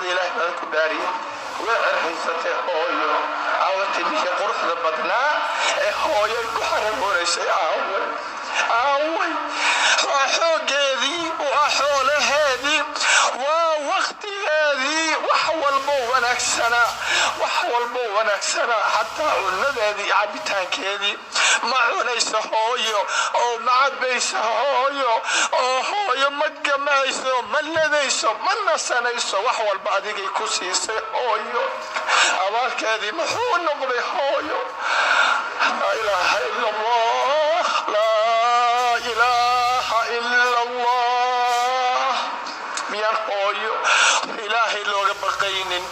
إله بان كداري وعرحيسته هويو عاوتي بيش قرح لبدنا هويو كحرم ورسي أول وحوقيذي وحولهذي ووقتي هذه وحول بو ونكسنا حتى النذي عبتان كذي معونيس هويو أو معبيس هويو أو هويو مجمعيسو ملذيسو منسانيسو وحول بعدي كسيس هويو أول كذي محون نقضي هويو لا إله إلا الله لا إله إلا الله ميان هويو إلهي لو بقينين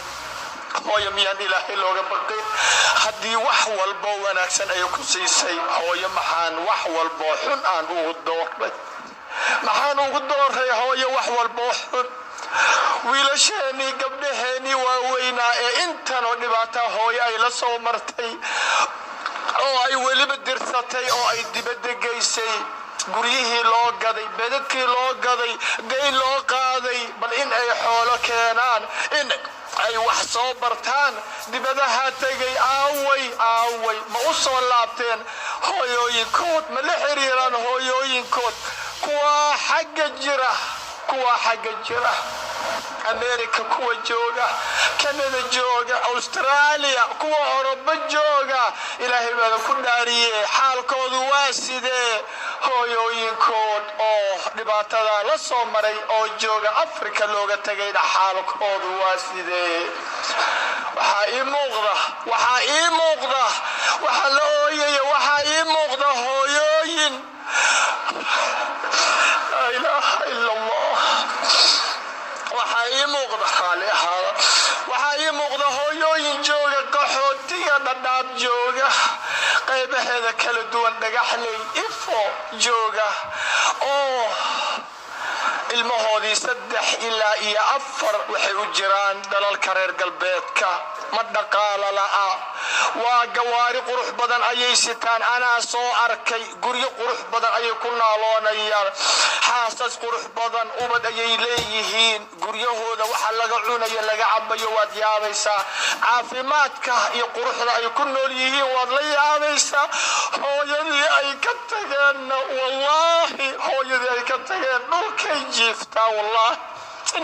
هويو ميان إلهي لو بقين هدي وحول بو ونكسن أيو كسيسي هويو محان وحول بو حن آن أغدور محان أغدور هويو وحول بو حن wiilasheenii gabdhaheenii waaweynaa ee intanoo dhibaataa hooyo ay la soo martay oo ay weliba dirsatay oo ay dibadda geysay guryihii loo gaday bedadkii loo gaday dayn loo qaaday bal in ay xoolo keenaan in ay wax soo bartaan dibadaha tagay aaway ma u soo laabteen hooyooyinkood ma la xiriiraan hooyooyinkood kuwa xagga jira أمريكا كوا جوجا كندا جوجا أستراليا كوا أوروبا جوجا إلهي بذا كناري حال كود واسده هو ينكود أو نباتة لا صومري أو جوجا أفريقيا لوجا تجينا حال كود واسده وحاي مغضة وحلوية وحاي مغضة هويين لا إله إلا الله waxay muuqda xaalaha waxay muuqda hooyooyin jooga qaxootiga dhadhaab jooga qaybaheeda kala duwan dhagaxley ifo jooga oo ilmahoodii 3 ilaa 4 waxay u jiraan dalalka reer galbeedka ma dhaqaala la'a waa gawaari qurux badan ayay sitaan ana soo arkay guryo qurux badan ayay ku naaloonayaan xaasas qurux badan ubad ayay leeyihiin guryahooda waxa laga cunayo laga cabayo waad yaabaysaa caafimaadka iyo quruxda ay ku nool yihiin waad la yaabaysaa hooyadii ay ka tageen wallahi hooyadii ay ka tageen dhulkay jiiftaa wallahi